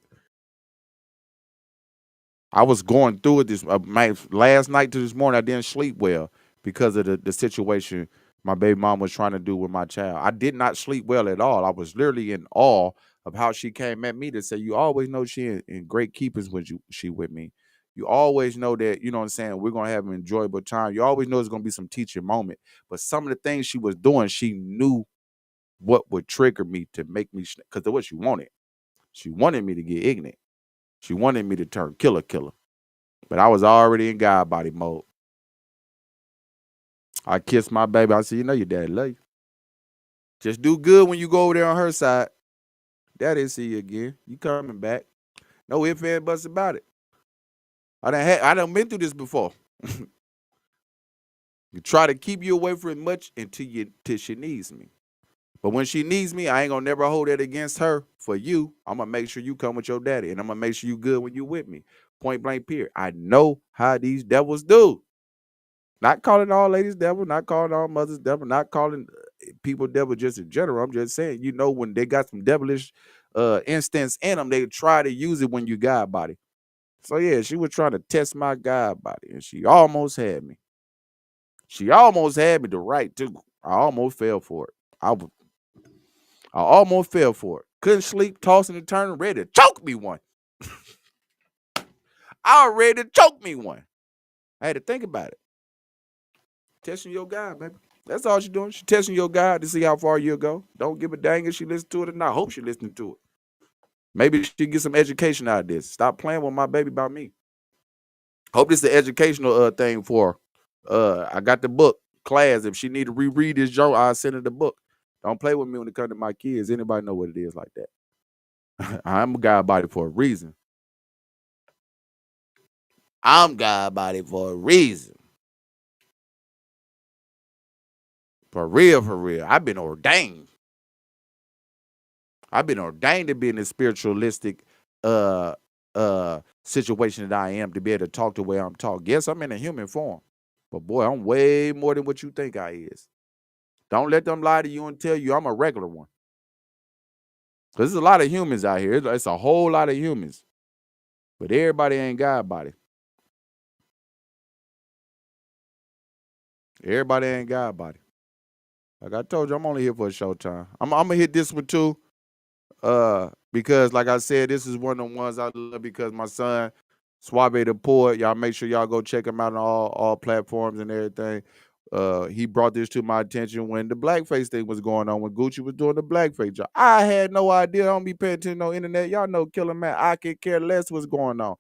I was going through it this last night to this morning. I didn't sleep well because of the situation my baby mom was trying to do with my child. I did not sleep well at all. I was literally in awe of how she came at me to say, you always know she in great keepers when she with me. You always know that, you know what I'm saying, we're going to have an enjoyable time. You always know it's going to be some teaching moment. But some of the things she was doing, she knew what would trigger me to make me, because of what she wanted. She wanted me to get ignorant. She wanted me to turn killer. But I was already in God body mode. I kissed my baby. I said, you know your daddy love you. Just do good when you go over there on her side. Daddy see you again. You coming back. No ifs, ands, buts about it. I done been through this before. You try to keep you away from it much until she needs me. But when she needs me, I ain't gonna never hold that against her for you. I'm gonna make sure you come with your daddy, and I'm gonna make sure you good when you with me. Point blank period. I know how these devils do. Not calling all ladies devil, not calling all mothers devil, not calling people devil just in general. I'm just saying, you know, when they got some devilish instincts in them, they try to use it when you God body. So yeah, she was trying to test my God body, and she almost had me. She almost had me to right too. I almost fell for it. I almost fell for it. Couldn't sleep, tossing and turning, ready to choke me one. I was ready to choke me one. I had to think about it. Testing your God, baby. That's all she's doing. She's testing your God to see how far you'll go. Don't give a dang if she listens to it or not. I hope she's listening to it. Maybe she get some education out of this. Stop playing with my baby about me. Hope this is an educational thing for her. I got the book, Playaz. If she need to reread this journal, I'll send her the book. Don't play with me when it comes to my kids. Anybody know what it is like that? I'm a God body for a reason. I'm God body for a reason. For real. I've been ordained. I've been ordained to be in a spiritualistic situation that I am, to be able to talk the way I'm talking. Yes, I'm in a human form. But boy, I'm way more than what you think I is. Don't let them lie to you and tell you I'm a regular one. Because there's a lot of humans out here. It's a whole lot of humans. But everybody ain't God body. Everybody ain't God body. Like I told you, I'm only here for a short time. I'm going to hit this one too. Because like I said, this is one of the ones I love because my son, Suave the Poet, y'all make sure y'all go check him out on all platforms and everything. He brought this to my attention when the blackface thing was going on, when Gucci was doing the blackface job. I had no idea. I don't be paying attention on internet. Y'all know Killer Man. I could care less what's going on.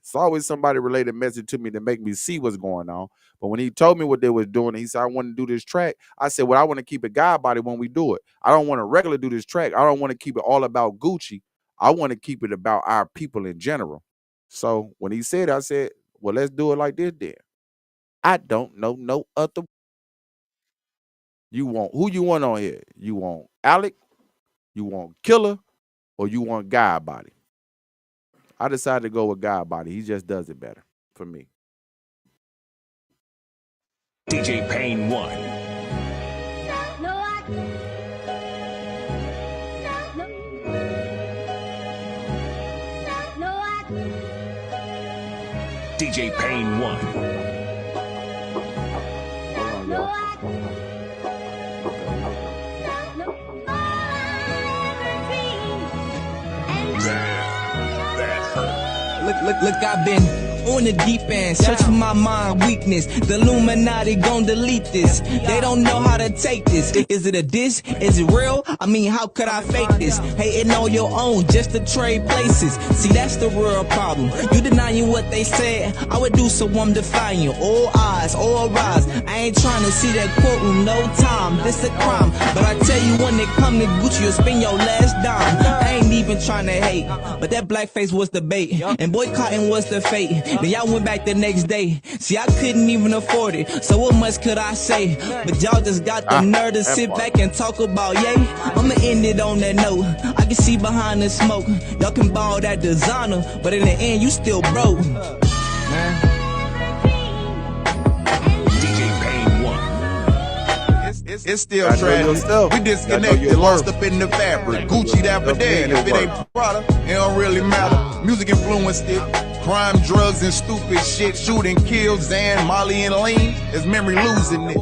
It's always somebody related message to me to make me see what's going on. But when he told me what they was doing, he said, I want to do this track. I said, well, I want to keep it God body when we do it. I don't want to regularly do this track. I don't want to keep it all about Gucci. I want to keep it about our people in general. So when he said, I said, well, let's do it like this then. I don't know no other. Who you want on here? You want Alec? You want Killer? Or you want God body? I decided to go with God body. He just does it better for me. DJ Payne 1. DJ Payne 1. Hold on, y'all. That hurt. Look, I've been on the deep end, search for my mind weakness. The Illuminati gon' delete this. They don't know how to take this. Is it a diss? Is it real? I mean, how could I fake this? Hating on your own just to trade places. See, that's the real problem. You denying what they said, I would do so I'm defying you. All eyes, all rise. I ain't trying to see that courtroom, no time. This a crime. But I tell you, when it come to Gucci, you'll spend your last dime. I ain't even trying to hate, but that blackface was the bait, and boycotting was the fate. Then y'all went back the next day. See, I couldn't even afford it, so what much could I say? But y'all just got the nerve to sit back and talk about yay. I'ma end it on that note. I can see behind the smoke. Y'all can ball that designer, but in the end, you still broke. Man. It's still tragic. We disconnected, lost up in the fabric. Gucci that for dead. If it ain't Prada, it don't really matter. Music influenced it. Crime, drugs, and stupid shit. Shooting, kill, Zan, Molly, and Lean. Is memory losing it?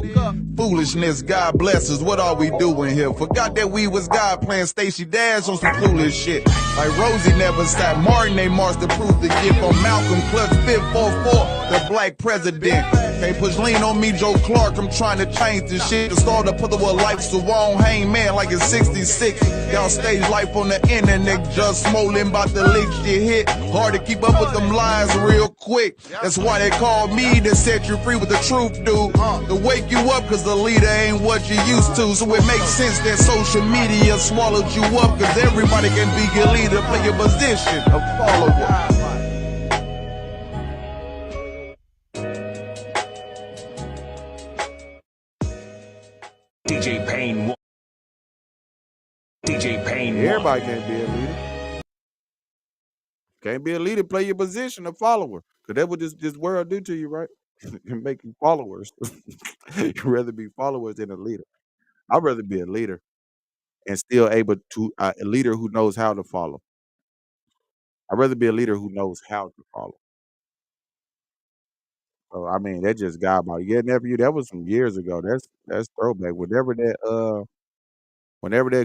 Foolishness, God bless us. What are we doing here? Forgot that we was God playing Stacey Dash on some foolish shit. Like Rosie never stopped. Martin, they marched to prove the gift on Malcolm. Clutch 544, the black president. Can't push lean on me, Joe Clark. I'm trying to change this shit. To start to put the word life so wrong. Hang man like it's 66. Y'all stage life on the internet. Just smoldering about the leak shit hit. Hard to keep up with them lies real quick. That's why they call me to set you free with the truth, dude. To wake you up cause the leader ain't what you used to. So it makes sense that social media swallowed you up. Cause everybody can be your leader, play your position, a follower. DJ Payne. DJ Payne. Everybody can't be a leader. Can't be a leader, play your position, a follower. Because that's what this world do to you, right? It make you followers. You'd rather be followers than a leader. I'd rather be a leader and still able to, a leader who knows how to follow. I'd rather be a leader who knows how to follow. So, I mean, that just got about, yeah, nephew, that was some years ago. That's throwback. Whenever that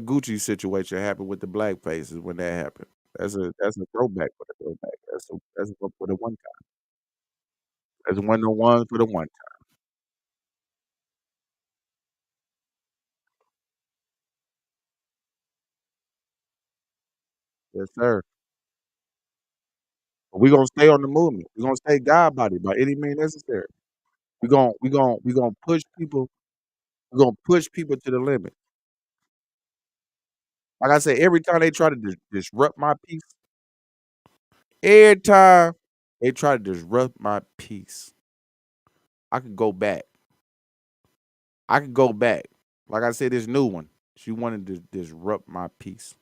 Gucci situation happened with the blackface is when that happened. That's a throwback for the throwback. That's one for the one time. That's one of the ones for the one time. Yes, sir. But we're gonna stay on the movement. We're gonna stay God body by any means necessary. We gonna push people. We're gonna push people to the limit. Like I said, every time they try to disrupt my peace, every time they try to disrupt my peace, I could go back. I could go back. Like I said, this new one, she wanted to disrupt my peace.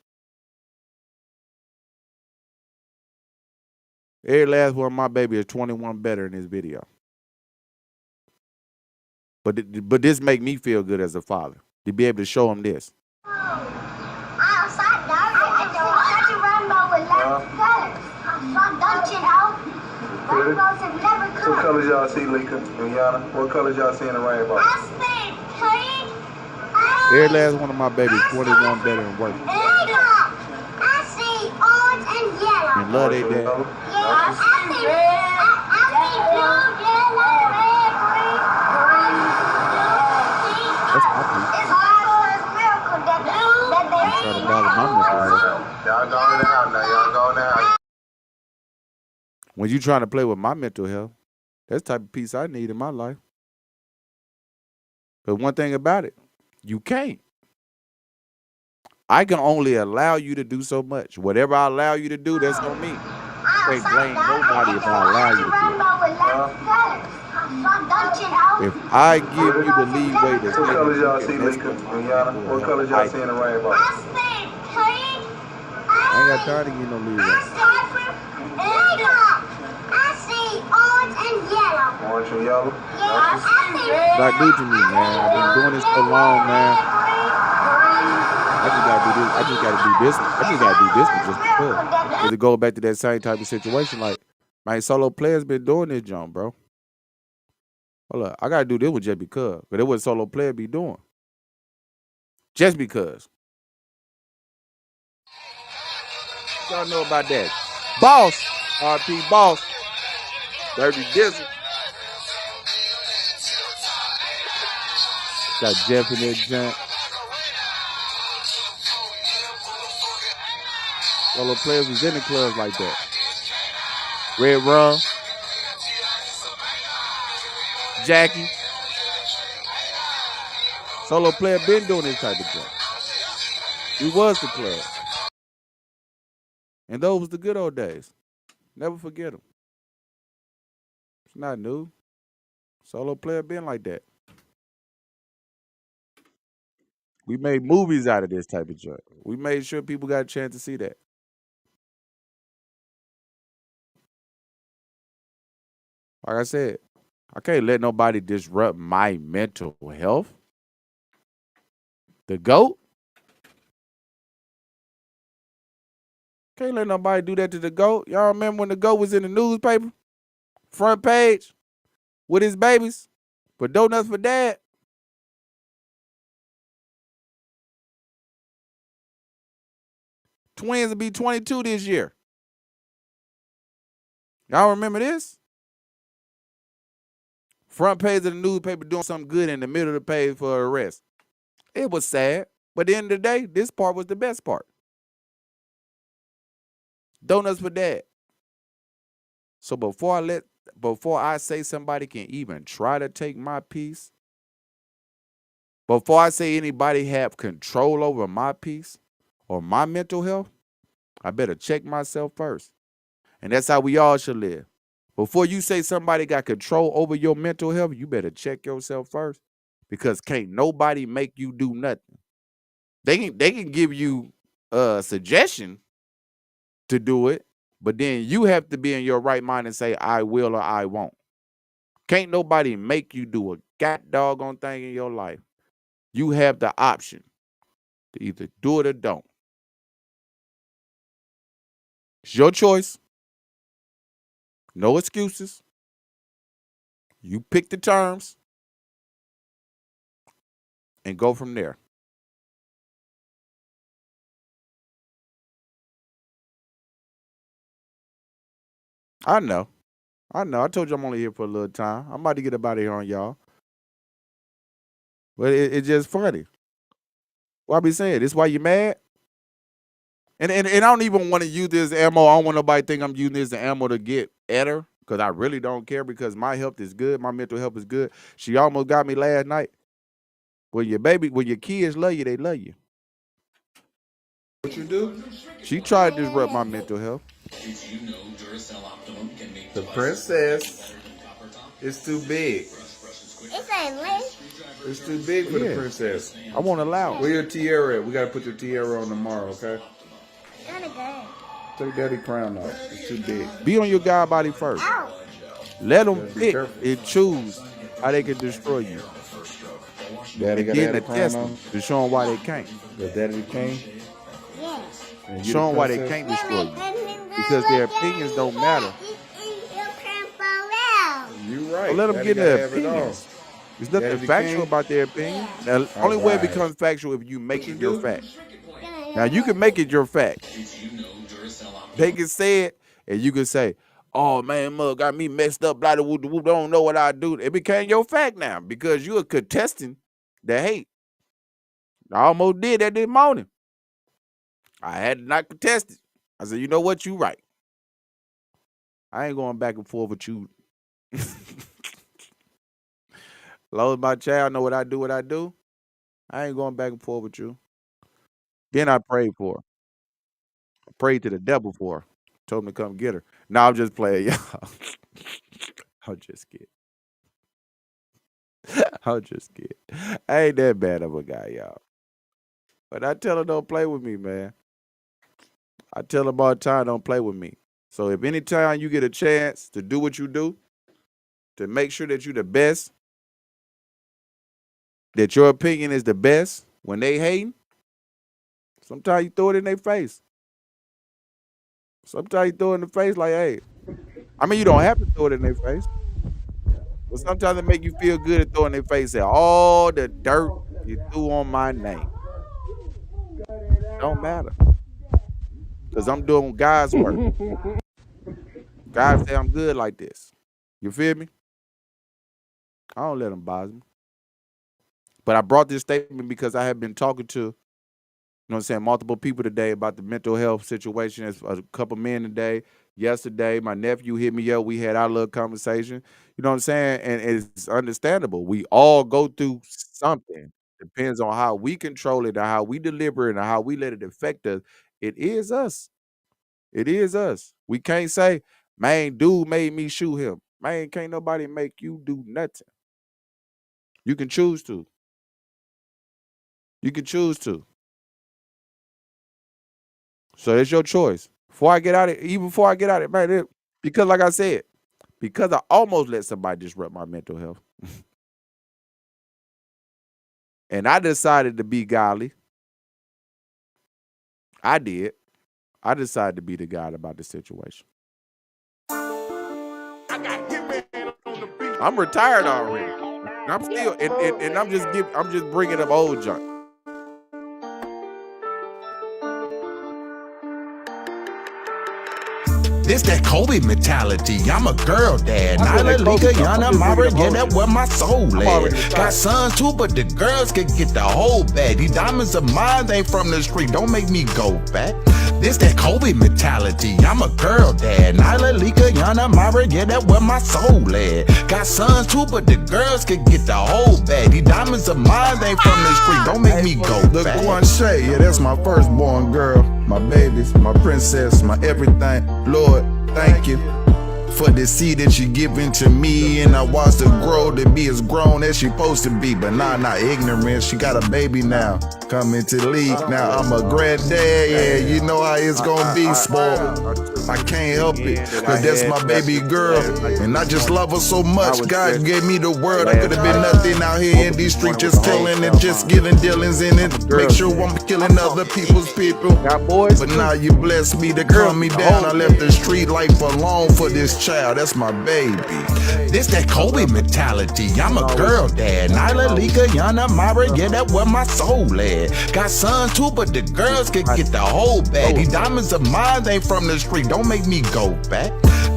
Every last one of my baby is 21 better in this video. But this make me feel good as a father to be able to show him this. What colors y'all see, Lika and Yana? What colors y'all see in the rainbow? Every last one of my babies 21 better and working. I see orange and yellow. And love they dad. I see red. I see blue, yellow, red, green, That's my piece. It's God's miracle that Try to bother my mental health. Y'all going out now. Y'all going out. When you trying to play with my mental health, that's the type of peace I need in my life. But one thing about it, you can't. I can only allow you to do so much. Whatever I allow you to do, that's on me. I can't blame nobody if I allow you to do it. If I give you the leeway to What colors y'all see, Lika and Yana? What colors y'all see in the rainbow? I ain't got time to give no leeway. Orange and yellow? Like do to me, man. I've been doing this so long, man. I just gotta do this. I just gotta do this. I just gotta do this one just because. Because it go back to that same type of situation. Like, my solo players been doing this jump, bro. Hold up. I gotta do this one just because. But it what solo player be doing. Just because. Y'all know about that. Boss. RP Boss. Dirty Dizzle. Got Jeff in that junk. Solo Playaz was in the clubs like that. Red Rum. Jackie. Solo Player been doing this type of junk. We was the club. And those was the good old days. Never forget them. It's not new. Solo Player been like that. We made movies out of this type of junk. We made sure people got a chance to see that. Like I said, I can't let nobody disrupt my mental health. The GOAT? Can't let nobody do that to the GOAT. Y'all remember when the GOAT was in the newspaper? Front page with his babies? For donuts for dad? Twins will be 22 this year. Y'all remember this? Front page of the newspaper doing something good in the middle of the page for a arrest. It was sad. But at the end of the day, this part was the best part. Donuts for dad. So before I say somebody can even try to take my peace, before I say anybody have control over my peace or my mental health, I better check myself first. And that's how we all should live. Before you say somebody got control over your mental health, you better check yourself first. Because can't nobody make you do nothing. They can give you a suggestion to do it, but then you have to be in your right mind and say, I will or I won't. Can't nobody make you do a god doggone thing in your life. You have the option to either do it or don't. It's your choice. No excuses. You pick the terms and go from there. I know. I told you I'm only here for a little time. I'm about to get up out of here on y'all. But it's just funny. What I be saying, this why you mad? And I don't even want to use this ammo. I don't want nobody to think I'm using this ammo to get at her. Because I really don't care because my health is good. My mental health is good. She almost got me last night. When your kids love you, they love you. What you do? She tried to disrupt my mental health. The princess is too big. It's ain't lit. It's too big for the princess. I won't allow it. Where your tiara at? We gotta put your tiara on tomorrow, okay? Kinda good. Take daddy crown off. It's too big. Be on your God body first. Ow. Let them Be pick careful. and choose how they can destroy you. Daddy And got then daddy to crown test on. them to show them why they can't. The daddy king. Yeah. And you Show the them why they princess? can't destroy you. Because their opinions don't matter. You right. So let them Daddy get gotta their have it all. opinions. There's nothing Daddy factual king. about their opinion. Now, the only way it Alright. becomes factual if you make you it your do? fact. Now, you can make it your fact. They can say it, and you can say, oh, man, mother got me messed up, blah, blah, blah, blah, don't know what I do. It became your fact now because you're contesting the hate. I almost did that this morning. I had to not contest it. I said, you know what? You right. I ain't going back and forth with you. Long as my child know what I do, I ain't going back and forth with you. Then I prayed for her. I prayed to the devil for her. Told him to come get her. Now I'm just playing, y'all. I'm just kidding. I'm just kidding. I ain't that bad of a guy, y'all. But I tell her don't play with me, man. I tell her all the time don't play with me. So if anytime you get a chance to do what you do, to make sure that you're the best, that your opinion is the best when they hating, sometimes you throw it in their face. Sometimes you throw it in the face like, hey. I mean, you don't have to throw it in their face. But sometimes it make you feel good to throw it in their face. Say, all the dirt you threw on my name. Don't matter. Because I'm doing God's work. God say I'm good like this. You feel me? I don't let them bother me. But I brought this statement because I have been talking to, you know what I'm saying, multiple people today about the mental health situation. As a couple men today. Yesterday, my nephew hit me up. We had our little conversation. You know what I'm saying? And it's understandable. We all go through something. Depends on how we control it, or how we deliver it, or how we let it affect us. It is us. It is us. We can't say, man, dude made me shoot him. Man, can't nobody make you do nothing. You can choose to. You can choose to. So it's your choice. Before I get out of it, even before I get out of it, man, because like I said, because I almost let somebody disrupt my mental health. And I decided to be godly. I did. I decided to be the God about the situation. I'm retired already. And I'm still, and I'm just bringing up old junk. This that Kobe mentality. I'm a girl dad. Nyla, Lika, Yana, Mara, yeah, that where my soul at. Got sons too, but the girls can get the whole bag. These diamonds of mine, they from the street. Don't make me go back. This that Kobe mentality. I'm a girl dad. Nyla, Lika, Yana, Mara, yeah, that where my soul at. Got sons too, but the girls can get the whole bag. These diamonds of mine, they from the street. Don't make me go back. Look, one Shay, yeah, that's my firstborn girl. My babies, my princess, my everything. Lord, thank you for the seed that you giving to me, and I watched her grow to be as grown as she supposed to be. But nah, not ignorant. She got a baby now, coming to the league. Now I'm a granddad, yeah, you know how it's gonna be, spoiled. I can't help it, cause that's my baby girl, and I just love her so much. God gave me the world. I could have been nothing out here in these streets, just killing and just giving dealings in it. Make sure I'm killing other people's people. But now you blessed me to calm me down. I left the street life alone for this child. That's my baby. This that Kobe mentality. I'm a girl dad. Nyla, Lika, Yana, Mara, yeah, that where my soul at. Got sons too, but the girls can get the whole bag. These diamonds of mine, they from the street. Don't make me go back.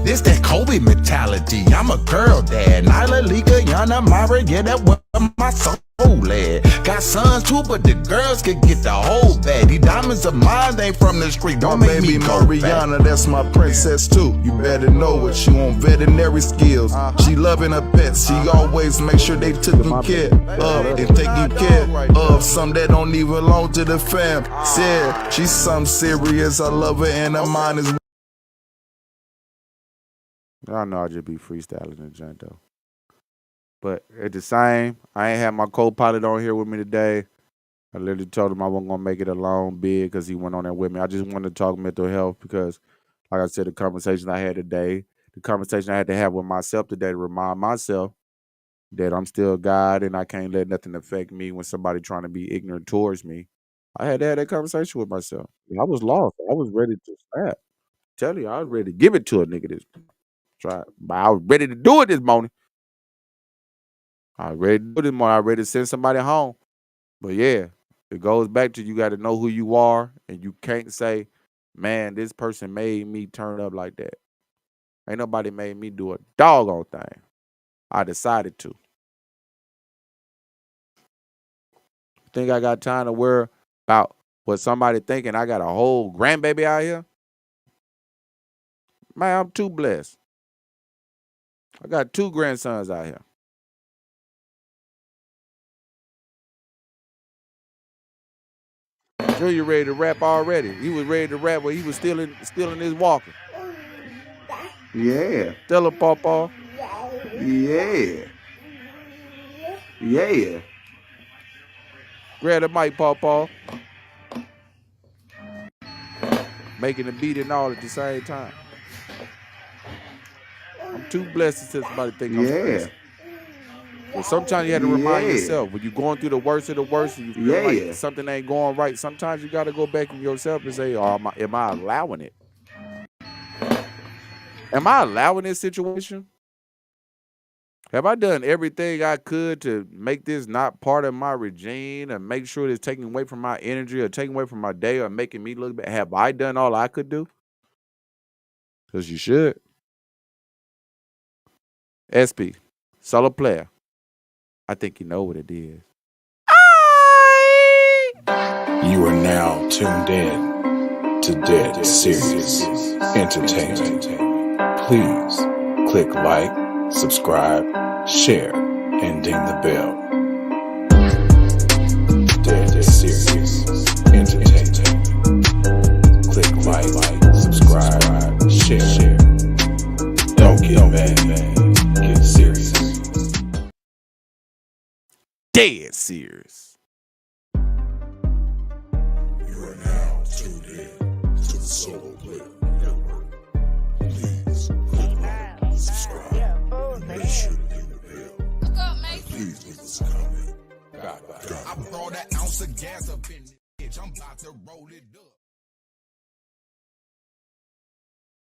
This that Kobe mentality. I'm a girl dad. Nyla, Lika, Yana, Mara, yeah, that where my soul at. Got sons too, but the girls can get the whole bag. These diamonds of mine, they from the street. Don't make me go Mariana, back. that's my princess too. You better know it. She on veterinary skills. She loving her pets. She always make sure they taking care of and taking care of some that don't even belong to the fam. Said she's something serious. I love her and her mind is. I know I just be freestyling the joint though. But at the same, I ain't had my co-pilot on here with me today. I literally told him I wasn't gonna make it a long bid because he went on there with me. I just wanted to talk mental health because, like I said, the conversation I had today, the conversation I had to have with myself today to remind myself that I'm still God and I can't let nothing affect me when somebody trying to be ignorant towards me. I had to have that conversation with myself. I was lost. I was ready to snap. Tell you, I was ready to give it to a nigga this try. But I was ready to do it this morning. I was ready to do it this morning. I was ready to send somebody home. But yeah, it goes back to you got to know who you are, and you can't say, man, this person made me turn up like that. Ain't nobody made me do a doggone thing. I decided to. Think I got time to worry about what somebody thinking I got a whole grandbaby out here? Man, I'm too blessed. I got 2 grandsons out here. Junior ready to rap already. He was ready to rap when he was still in his walker. Yeah, Tell him, Pawpaw. yeah, yeah. Grab the mic, Pawpaw. Making the beat and all at the same time. I'm too blessed to somebody think I'm special. But sometimes you have to remind yourself when you're going through the worst of the worst and you feel like something ain't going right. Sometimes you got to go back in yourself and say, "Oh, am I allowing it? Am I allowing this situation? Have I done everything I could to make this not part of my regime and make sure it's taking away from my energy or taking away from my day or making me look bad? Have I done all I could do? Because you should. SP, solo player. I think you know what it is. You are now tuned in to Dead Serious Entertainment. Please click like, subscribe, share, and ding the bell. Dead Serious Entertainment. Click like, subscribe, share. Don't get mad, get serious. Dead serious. You are now tuned in to the Solo Player Network. Please click like, subscribe, and make sure to ding the bell. Please leave us a comment. I brought an ounce of gas up in this bitch. I'm about to roll it up.